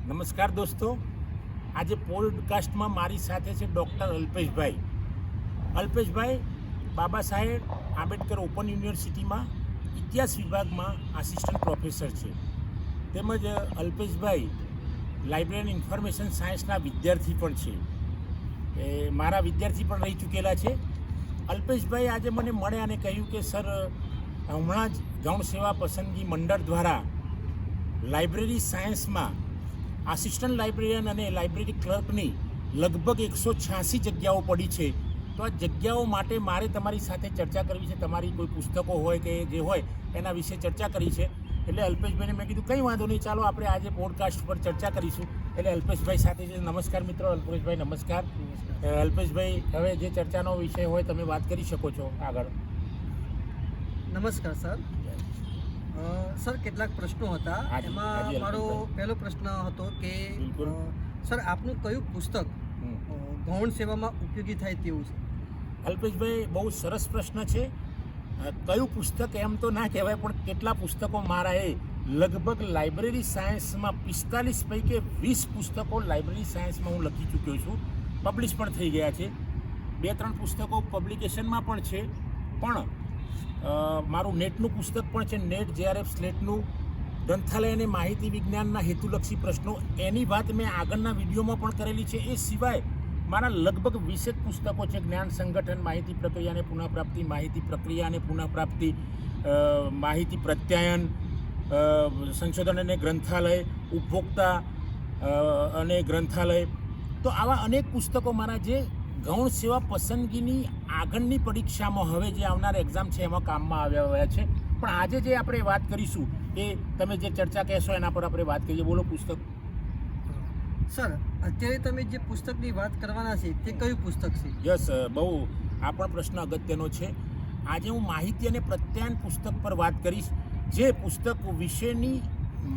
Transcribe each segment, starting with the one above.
નમસ્કાર દોસ્તો, આજે પોડકાસ્ટમાં મારી સાથે છે ડૉક્ટર અલ્પેશભાઈ. અલ્પેશભાઈ બાબા સાહેબ આંબેડકર ઓપન યુનિવર્સિટીમાં ઇતિહાસ વિભાગમાં આસિસ્ટન્ટ પ્રોફેસર છે. તેમજ અલ્પેશભાઈ લાઇબ્રેરી એન્ડ ઇન્ફોર્મેશન સાયન્સના વિદ્યાર્થી પણ છે. એ મારા વિદ્યાર્થી પણ રહી ચૂકેલા છે. અલ્પેશભાઈ આજે મને મળ્યા અને કહ્યું કે સર, હમણાં જ ગૌણ સેવા પસંદગી મંડળ દ્વારા લાઇબ્રેરી સાયન્સમાં આસિસ્ટન્ટ લાઇબ્રેરિયન અને લાઇબ્રેરી ક્લર્કની લગભગ 186 જગ્યાઓ પડી છે. તો આ જગ્યાઓ માટે મારે તમારી સાથે ચર્ચા કરવી છે. તમારી કોઈ પુસ્તકો હોય કે જે હોય એના વિશે ચર્ચા કરી છે. એટલે અલ્પેશભાઈને મેં કીધું કંઈ વાંધો નહીં, ચાલો આપણે આજે પોડકાસ્ટ પર ચર્ચા કરીશું. એટલે અલ્પેશભાઈ સાથે છે. નમસ્કાર મિત્રો. અલ્પેશભાઈ નમસ્કાર. અલ્પેશભાઈ, હવે જે ચર્ચાનો વિષય હોય તમે વાત કરી શકો છો આગળ. નમસ્કાર સર. સર, કેટલાક પ્રશ્નો હતા. એમાં મારો પહેલો પ્રશ્ન હતો કે સર, આપનું કયું પુસ્તક ગૌણ સેવામાં ઉપયોગી થાય તેવું છે? અલ્પેશભાઈ, બહુ સરસ પ્રશ્ન છે. કયું પુસ્તક એમ તો ના કહેવાય, પણ કેટલા પુસ્તકો મારા એ લગભગ લાઇબ્રેરી સાયન્સમાં 45 પૈકી 20 પુસ્તકો લાઇબ્રેરી સાયન્સમાં હું લખી ચૂક્યો છું. પબ્લિશ પણ થઈ ગયા છે. 2-3 પુસ્તકો પબ્લિકેશનમાં પણ છે. પણ મારું નેટનું પુસ્તક પણ છે, નેટ JRF સ્લેટનું ગ્રંથાલય અને માહિતી વિજ્ઞાનના હેતુલક્ષી પ્રશ્નો. એની વાત મેં આગળના વિડીયોમાં પણ કરેલી છે. એ સિવાય મારા લગભગ 20 પુસ્તકો છે. જ્ઞાન સંગઠન, માહિતી પ્રક્રિયા અને પુનઃપ્રાપ્તિ, માહિતી પ્રક્રિયા અને પુનઃપ્રાપ્તિ, માહિતી પ્રત્યાયન, સંશોધન અને ગ્રંથાલય, ઉપભોક્તા અને ગ્રંથાલય. તો આવા અનેક પુસ્તકો મારા જે ગૌણ સેવા પસંદગીની આગળની પરીક્ષામાં હવે જે આવનાર એક્ઝામ છે એમાં કામમાં આવ્યા છે. પણ આજે જે આપણે વાત કરીશું એ તમે જે ચર્ચા કહેશો એના પર આપણે વાત કરીએ. બોલો પુસ્તક. સર, અત્યારે તમે જે પુસ્તકની વાત કરવાના છે તે કયું પુસ્તક છે? યસ, બહુ આ પણ પ્રશ્ન અગત્યનો છે. આજે હું માહિતી અને પ્રત્યાયન પુસ્તક પર વાત કરીશ. જે પુસ્તક વિશેની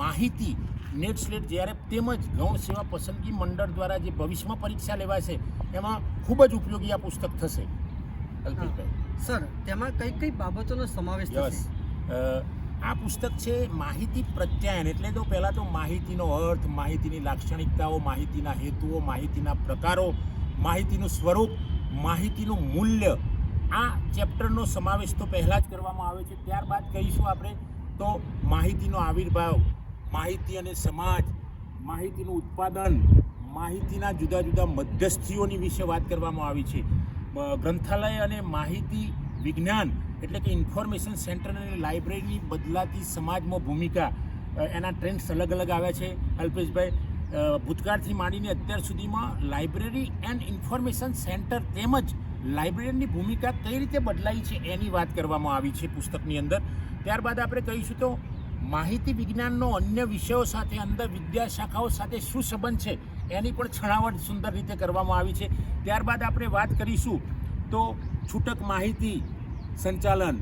માહિતી નેટ સ્લેટ JRF તેમજ ગૌણ સેવા પસંદગી મંડળ દ્વારા જે ભવિષ્યમાં પરીક્ષા લેવાશે એમાં ખૂબ જ ઉપયોગી આ પુસ્તક થશે. સર, તેમાં કઈ કઈ બાબતોનો સમાવેશ થશે? આ પુસ્તક છે માહિતી પ્રત્યાયન. એટલે તો પહેલાં તો માહિતીનો અર્થ, માહિતીની લાક્ષણિકતાઓ, માહિતીના હેતુઓ, માહિતીના પ્રકારો, માહિતીનું સ્વરૂપ, માહિતીનું મૂલ્ય, આ ચેપ્ટરનો સમાવેશ તો પહેલાં જ કરવામાં આવે છે. ત્યારબાદ કહીશું આપણે તો માહિતીનો આવિર્ભાવ, માહિતી અને સમાજ, માહિતીનું ઉત્પાદન, માહિતીના જુદા જુદા મધ્યસ્થીઓની વિશે વાત કરવામાં આવી છે. ગ્રંથાલય અને માહિતી વિજ્ઞાન એટલે કે ઇન્ફોર્મેશન સેન્ટર અને લાઇબ્રેરીની બદલાતી સમાજમાં ભૂમિકા, એના ટ્રેન્ડ્સ અલગ અલગ આવ્યા છે. અલ્પેશભાઈ, ભૂતકાળથી માંડીને અત્યાર સુધીમાં લાઇબ્રેરી એન્ડ ઇન્ફોર્મેશન સેન્ટર તેમજ લાઇબ્રેરીની ભૂમિકા કઈ રીતે બદલાઈ છે એની વાત કરવામાં આવી છે પુસ્તકની અંદર. ત્યારબાદ આપણે કહીશું તો માહિતી વિજ્ઞાનનો અન્ય વિષયો સાથે, અંદર વિદ્યા શાખાઓ સાથે શું સંબંધ છે એની પણ છણાવટ સુંદર રીતે કરવામાં આવી છે. ત્યારબાદ આપણે વાત કરીશું તો છૂટક માહિતી સંચાલન,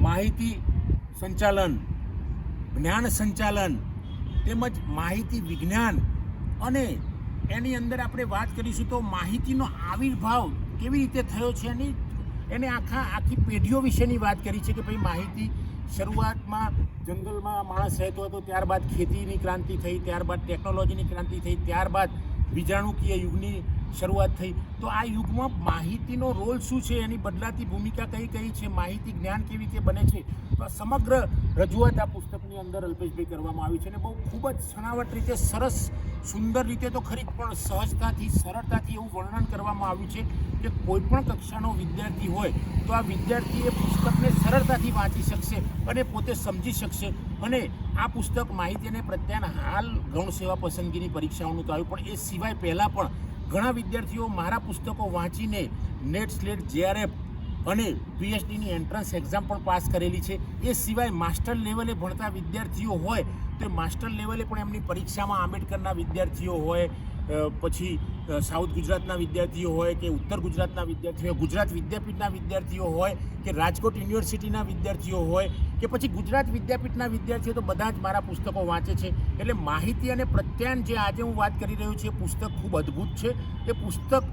માહિતી સંચાલન, જ્ઞાન સંચાલન તેમજ માહિતી વિજ્ઞાન, અને એની અંદર આપણે વાત કરીશું તો માહિતીનો આવિર્ભાવ કેવી રીતે થયો છે એને આખી પેઢીઓ વિશેની વાત કરી છે. કે ભાઈ માહિતી શરૂઆતમાં જંગલમાં માણસ રહેતો હતો, ત્યારબાદ ખેતીની ક્રાંતિ થઈ, ત્યારબાદ ટેકનોલોજીની ક્રાંતિ થઈ, ત્યારબાદ બીજાણુકીય યુગની શરૂઆત થઈ. તો આ યુગમાં માહિતીનો રોલ શું છે, એની બદલાતી ભૂમિકા કઈ કઈ છે, માહિતી જ્ઞાન કેવી રીતે બને છે, તો સમગ્ર રજૂઆત આ પુસ્તકની અંદર અલ્પેશભાઈ કરવામાં આવી છે. અને બહુ ખૂબ જ છણાવટ રીતે, સરસ સુંદર રીતે તો ખરી પણ સહજતાથી, સરળતાથી એવું વર્ણન કરવામાં આવ્યું છે કે કોઈ પણ કક્ષાનો વિદ્યાર્થી હોય તો આ વિદ્યાર્થી એ પુસ્તકને સરળતાથી વાંચી શકશે અને પોતે સમજી શકશે. અને આ પુસ્તક માહિતી અને પ્રત્યાયન હાલ ગૌણ સેવા પસંદગીની પરીક્ષાઓનું તો આવ્યું, પણ એ સિવાય પહેલાં પણ ઘણા વિદ્યાર્થીઓ મારા પુસ્તકો વાંચીને નેટ સ્લેટ JRF અને PhDની એન્ટ્રન્સ એક્ઝામ પણ પાસ કરેલી છે. એ સિવાય માસ્ટર લેવલે ભણતા વિદ્યાર્થીઓ હોય તો માસ્ટર લેવલે પણ એમની પરીક્ષામાં આંબેડકરના વિદ્યાર્થીઓ હોય, પછી સાઉથ ગુજરાતના વિદ્યાર્થીઓ હોય કે ઉત્તર ગુજરાતના વિદ્યાર્થીઓ હોય, ગુજરાત વિદ્યાપીઠના વિદ્યાર્થીઓ હોય કે રાજકોટ યુનિવર્સિટીના વિદ્યાર્થીઓ હોય કે પછી ગુજરાત વિદ્યાપીઠના વિદ્યાર્થીઓ, તો બધા જ મારા પુસ્તકો વાંચે છે. એટલે માહિતી અને પ્રત્યાયન જે આજે હું વાત કરી રહ્યો છું એ પુસ્તક ખૂબ અદ્ભુત છે. એ પુસ્તક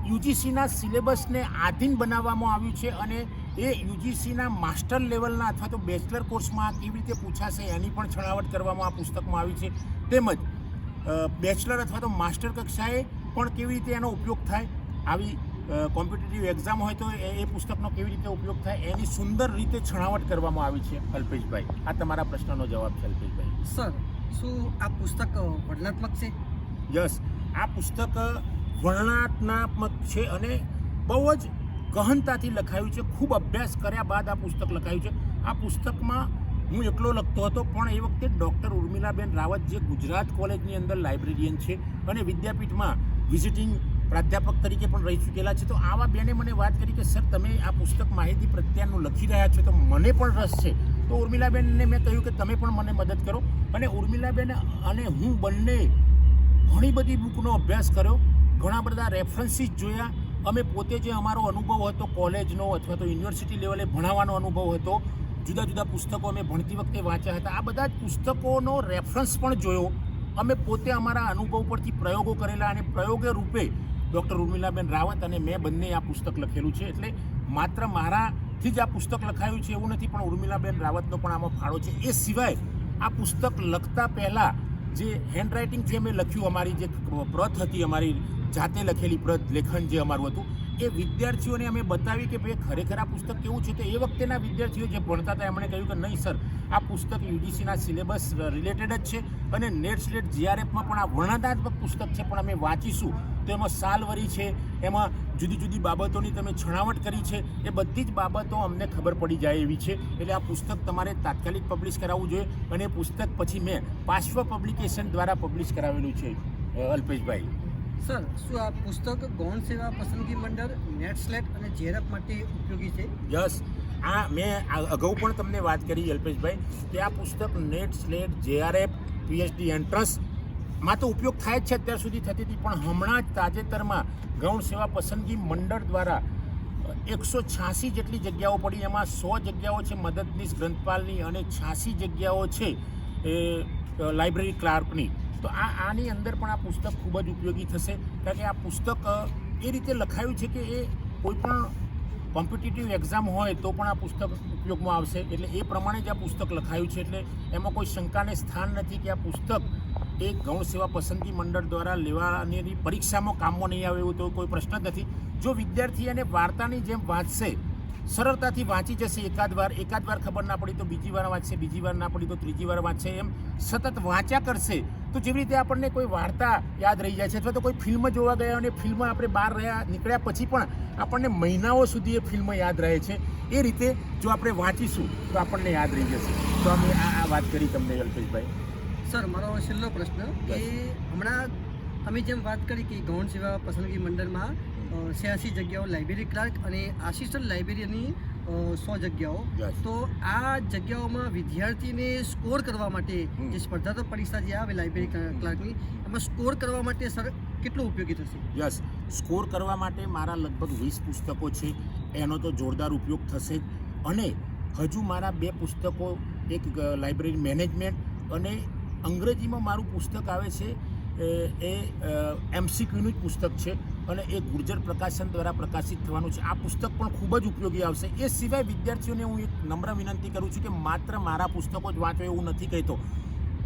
યુજીસીના સિલેબસને આધીન બનાવવામાં આવ્યું છે અને એ યુજીસીના માસ્ટર લેવલના અથવા તો બેચલર કોર્સમાં કેવી રીતે પૂછાશે એની પણ છણાવટ કરવામાં આ પુસ્તકમાં આવી છે. તેમજ બેચલર અથવા તો માસ્ટર કક્ષાએ પણ કેવી રીતે એનો ઉપયોગ થાય, આવી કોમ્પિટિટિવ એક્ઝામ હોય તો એ પુસ્તકનો કેવી રીતે ઉપયોગ થાય, એની સુંદર રીતે છણાવટ કરવામાં આવી છે. અલ્પેશભાઈ, આ તમારા પ્રશ્નનો જવાબ છે. અલ્પેશભાઈ સર, શું આ પુસ્તક વર્ણનાત્મક છે? યસ, આ પુસ્તક વર્ણનાત્મક છે અને બહુ જ ગહનતાથી લખાયું છે. ખૂબ અભ્યાસ કર્યા બાદ આ પુસ્તક લખાયું છે. આ પુસ્તકમાં હું એકલો લખતો હતો, પણ એ વખતે ડૉક્ટર ઉર્મિલાબેન રાવત, જે ગુજરાત કોલેજની અંદર લાઇબ્રેરિયન છે અને વિદ્યાપીઠમાં વિઝિટિંગ પ્રાધ્યાપક તરીકે પણ રહી ચૂકેલા છે, તો આવા બેને મને વાત કરી કે સર, તમે આ પુસ્તક માહિતી પ્રત્યાનું લખી રહ્યા છો તો મને પણ રસ છે. તો ઉર્મિલાબેનને મેં કહ્યું કે તમે પણ મને મદદ કરો, અને ઉર્મિલાબેન અને હું બંને ઘણી બધી બુકનો અભ્યાસ કર્યો, ઘણા બધા રેફરન્સીસ જોયા. અમે પોતે જે અમારો અનુભવ હતો કોલેજનો અથવા તો યુનિવર્સિટી લેવલે ભણાવવાનો અનુભવ હતો, જુદા જુદા પુસ્તકો અમે ભણતી વખતે વાંચ્યા હતા, આ બધા જ પુસ્તકોનો રેફરન્સ પણ જોયો. અમે પોતે અમારા અનુભવ પરથી પ્રયોગો કરેલા, અને પ્રયોગે રૂપે ડૉક્ટર ઉર્મિલાબેન રાવત અને મેં બંને આ પુસ્તક લખેલું છે. એટલે માત્ર મારાથી જ આ પુસ્તક લખાયું છે એવું નથી, પણ ઉર્મિલાબેન રાવતનો પણ આમાં ફાળો છે. એ સિવાય આ પુસ્તક લખતા પહેલાં જે હેન્ડરાઇટિંગથી અમે લખ્યું, અમારી જે પ્રત હતી, અમારી જાતે લખેલી પ્રત લેખન જે અમારું હતું, એ વિદ્યાર્થીઓને અમે બતાવી કે ભાઈ ખરેખર આ પુસ્તક કેવું છે. તો એ વખતેના વિદ્યાર્થીઓ જે ભણતા હતા એમણે કહ્યું કે નહીં સર, આ પુસ્તક યુજીસીના સિલેબસ રિલેટેડ જ છે, અને નેટ સ્લેટ જીઆરએફમાં પણ આ વર્ણનાત્મક પુસ્તક છે, પણ અમે વાંચીશું તો એમાં સાલવરી છે, એમાં જુદી જુદી બાબતોની તમે છણાવટ કરી છે, એ બધી જ બાબતો અમને ખબર પડી જાય એવી છે. એટલે આ પુસ્તક તમારે તાત્કાલિક પબ્લિશ કરાવવું જોઈએ, અને એ પુસ્તક પછી મેં પાશ્વ પબ્લિકેશન દ્વારા પબ્લિશ કરાવેલું છે. અલ્પેશભાઈ સર, શું આ પુસ્તક ગૌણ સેવા પસંદગી મંડળ, નેટ સ્લેટ અને જેઆરએફ માટે ઉપયોગી છે? યસ, આ મેં અગાઉ પણ તમને વાત કરી અલ્પેશભાઈ કે આ પુસ્તક net slate, JRF, PhD entrance માં તો ઉપયોગ થાય જ છે, અત્યાર સુધી થતી હતી, પણ હમણાં જ તાજેતરમાં ગૌણ સેવા પસંદગી મંડળ દ્વારા 186 જેટલી જગ્યાઓ પડી, એમાં 100 જગ્યાઓ છે મદદનીશ ગ્રંથપાલની અને 86 જગ્યાઓ છે એ લાઇબ્રેરી ક્લાર્કની. તો આની અંદર પણ આ પુસ્તક ખૂબ જ ઉપયોગી થશે, કારણ કે આ પુસ્તક એ રીતે લખાયું છે કે એ કોઈ પણ કોમ્પિટિટિવ એક્ઝામ હોય તો પણ આ પુસ્તક ઉપયોગમાં આવશે. એટલે એ પ્રમાણે જ આ પુસ્તક લખાયું છે. એટલે એમાં કોઈ શંકાને સ્થાન નથી કે આ પુસ્તક એ ગૌણ સેવા પસંદગી મંડળ દ્વારા લેવાની પરીક્ષામાં કામમાં નહીં આવે એવું તો કોઈ પ્રશ્ન જ નથી. જો વિદ્યાર્થી એને વાર્તાની જેમ વાંચશે, સરળતાથી વાંચી જશે. એકાદ વાર ખબર ના પડી તો બીજી વાર વાંચશે, બીજી વાર ના પડી તો ત્રીજી વાર વાંચશે, એમ સતત વાંચ્યા કરશે. તો જેવી રીતે આપણને કોઈ વાર્તા યાદ રહી જાય છે, અથવા તો કોઈ ફિલ્મ જોવા ગયા અને ફિલ્મ આપણે બહાર નીકળ્યા પછી પણ આપણને મહિનાઓ સુધી એ ફિલ્મ યાદ રહે છે, એ રીતે જો આપણે વાંચીશું તો આપણને યાદ રહી જશે. તો અમે આ વાત કરી તમને અલ્પેશભાઈ. સર, મારો છેલ્લો પ્રશ્ન કે હમણાં તમે જેમ વાત કરી કે ગૌણ સેવા પસંદગી મંડળમાં 86 જગ્યાઓ લાઇબ્રેરી ક્લાર્ક અને આસિસ્ટન્ટ લાઇબ્રેરિયનની 100 જગ્યાઓ, તો આ જગ્યાઓમાં વિદ્યાર્થીને સ્કોર કરવા માટે જે સ્પર્ધાત્મક પરીક્ષા જે આવે લાઇબ્રેરી ક્લાર્કની, એમાં સ્કોર કરવા માટે સર કેટલું ઉપયોગી થશે? યસ, સ્કોર કરવા માટે મારા લગભગ 20 પુસ્તકો છે, એનો તો જોરદાર ઉપયોગ થશે જ. અને હજુ મારા 2 પુસ્તકો, એક લાઇબ્રેરી મેનેજમેન્ટ અને અંગ્રેજીમાં મારું પુસ્તક આવે છે એ MCQનું જ પુસ્તક છે, અને એ ગુર્જર પ્રકાશન દ્વારા પ્રકાશિત થવાનું છે. આ પુસ્તક પણ ખૂબ જ ઉપયોગી આવશે. એ સિવાય વિદ્યાર્થીઓને હું એક નમ્ર વિનંતી કરું છું કે માત્ર મારા પુસ્તકો જ વાંચો એવું નથી કહેતો.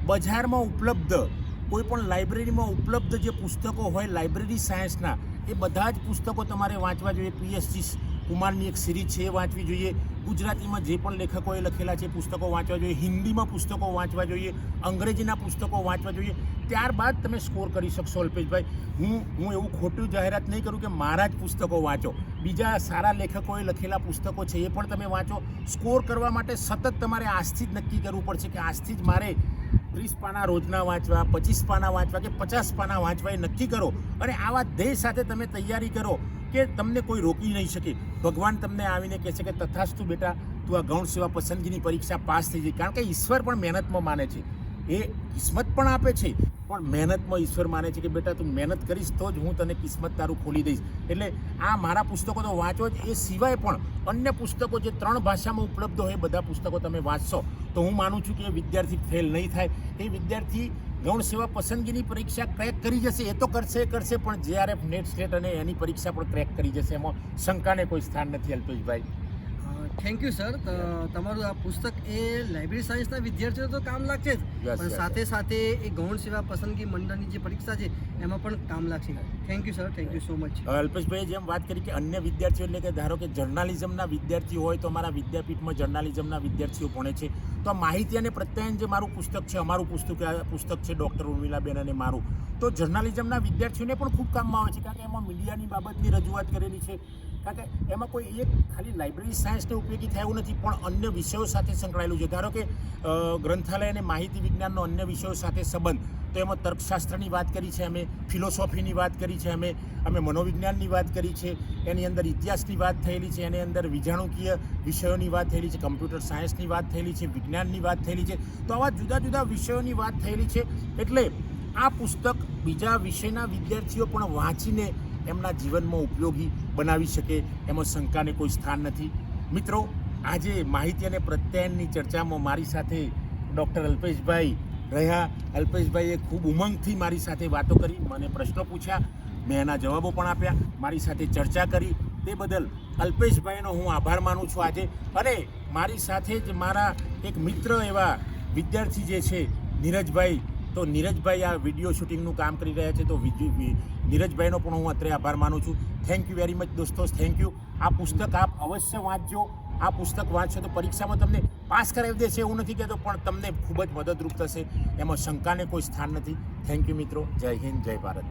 બજારમાં ઉપલબ્ધ, કોઈ પણ લાઇબ્રેરીમાં ઉપલબ્ધ જે પુસ્તકો હોય લાઇબ્રેરી સાયન્સના, એ બધા જ પુસ્તકો તમારે વાંચવા જોઈએ. પીએસજી કુમારની એક સિરીઝ છે એ વાંચવી જોઈએ. ગુજરાતીમાં જે પણ લેખકોએ લખેલા છે પુસ્તકો વાંચવા જોઈએ. હિન્દીમાં પુસ્તકો વાંચવા જોઈએ. અંગ્રેજીના પુસ્તકો વાંચવા જોઈએ. ત્યારબાદ તમે સ્કોર કરી શકશો. અલ્પેશભાઈ, હું એવું ખોટું જાહેરાત નહીં કરું કે મારા જ પુસ્તકો વાંચો. બીજા સારા લેખકોએ લખેલા પુસ્તકો છે એ પણ તમે વાંચો. સ્કોર કરવા માટે સતત તમારે આજથી જ નક્કી કરવું પડશે કે આજથી જ મારે 30 પાના રોજના વાંચવા, 25 પાના વાંચવા કે 50 પાના વાંચવા, એ નક્કી કરો. અને આવા ધ્યેય સાથે તમે તૈયારી કરો કે તમને કોઈ રોકી નહીં શકે. ભગવાન તમને આવીને કહે છે કે તથાસ્તુ બેટા, તું આ ગૌણ સેવા પસંદગીની પરીક્ષા પાસ થઈ જાય. કારણ કે ઈશ્વર પણ મહેનતમાં માને છે, એ કિસ્મત પણ આપે છે, પણ મહેનતમાં ઈશ્વર માને છે કે બેટા તું મહેનત કરીશ તો જ હું તને કિસ્મત તારું ખોલી દઈશ. એટલે આ મારા પુસ્તકો તો વાંચો જ. એ સિવાય પણ અન્ય પુસ્તકો જે 3 ભાષામાં ઉપલબ્ધ હોય, બધા પુસ્તકો તમે વાંચશો તો હું માનું છું કે એ વિદ્યાર્થી ફેલ નહીં થાય. એ વિદ્યાર્થી ગૌણ સેવા પસંદગીની પરીક્ષા ક્રેક કરી જશે. એ તો કરશે, પણ JRF, નેટ સ્લેટ અને એની પરીક્ષા પણ ક્રેક કરી જશે. એમાં શંકાને કોઈ સ્થાન નથી. અલ્પેશભાઈ, થેન્ક યુ સર. તમારું આ પુસ્તક એ લાઇબ્રેરી સાયન્સના વિદ્યાર્થીઓ તો કામ લાગશે જ, Yes, પણ yes, સાથે સાથે એ ગૌણ સેવા પસંદગી મંડળની જે પરીક્ષા છે એમાં પણ કામ લાગશે. Thank you sir, thank you so much. અલ્પેશભાઈએ જેમ વાત કરી કે અન્ય વિદ્યાર્થીઓ એટલે કે ધારો કે જર્નાલિઝમના વિદ્યાર્થીઓ હોય તો અમારા વિદ્યાપીઠમાં જર્નાલિઝમના વિદ્યાર્થીઓ ભણે છે, તો આ માહિતી અને પ્રત્યાયન જે મારું પુસ્તક છે, અમારું પુસ્તક છે ડૉક્ટર ઉર્મિલાબેન અને મારું, તો જર્નાલિઝમના વિદ્યાર્થીઓને પણ ખૂબ કામમાં આવે છે, કારણ કે એમાં મીડિયાની બાબતની રજૂઆત કરેલી છે. કારણ કે એમાં કોઈ એક ખાલી લાઇબ્રેરી સાયન્સને ઉપયોગી થાય એવું નથી, પણ અન્ય વિષયો સાથે સંકળાયેલું છે. ધારો કે ગ્રંથાલય અને માહિતી વિજ્ઞાનનો અન્ય વિષયો સાથે સંબંધ, તો એમાં તર્કશાસ્ત્રની વાત કરી છે અમે, ફિલોસોફીની વાત કરી છે અમે મનોવિજ્ઞાનની વાત કરી છે, એની અંદર ઇતિહાસની વાત થયેલી છે, એની અંદર વિજાણુકીય વિષયોની વાત થયેલી છે, કમ્પ્યુટર સાયન્સની વાત થયેલી છે, વિજ્ઞાનની વાત થયેલી છે. તો આવા જુદા જુદા વિષયોની વાત થયેલી છે. એટલે આ પુસ્તક બીજા વિષયના વિદ્યાર્થીઓ પણ વાંચીને એમના જીવનમાં ઉપયોગી બનાવી શકે, એમાં શંકાને કોઈ સ્થાન નથી. મિત્રો, આજે માહિતી અને પ્રત્યાયનની ચર્ચામાં મારી સાથે ડૉક્ટર અલ્પેશભાઈ રહ્યા. અલ્પેશભાઈએ ખૂબ ઉમંગથી મારી સાથે વાતો કરી, મને પ્રશ્નો પૂછ્યા, મેં એના જવાબો પણ આપ્યા, મારી સાથે ચર્ચા કરી. તે બદલ અલ્પેશભાઈનો હું આભાર માનું છું આજે. અને મારી સાથે જ મારા એક મિત્ર એવા વિદ્યાર્થી જે છે નીરજભાઈ, તો નીરજભાઈ આ વિડીયો શૂટિંગનું કામ કરી રહ્યા છે, તો નીરજભાઈનો પણ હું અત્રે આભાર માનું છું. થેન્ક યુ વેરી મચ દોસ્તો, થેન્ક યુ. આ પુસ્તક આપ અવશ્ય વાંચજો. આ પુસ્તક વાંચશો તો પરીક્ષામાં તમને પાસ કરાવી દેશે એવું નથી કહેતો, પણ તમને ખૂબ જ મદદરૂપ થશે, એમાં શંકાને કોઈ સ્થાન નથી. થેન્ક યુ મિત્રો. જય હિન્દ, જય ભારત.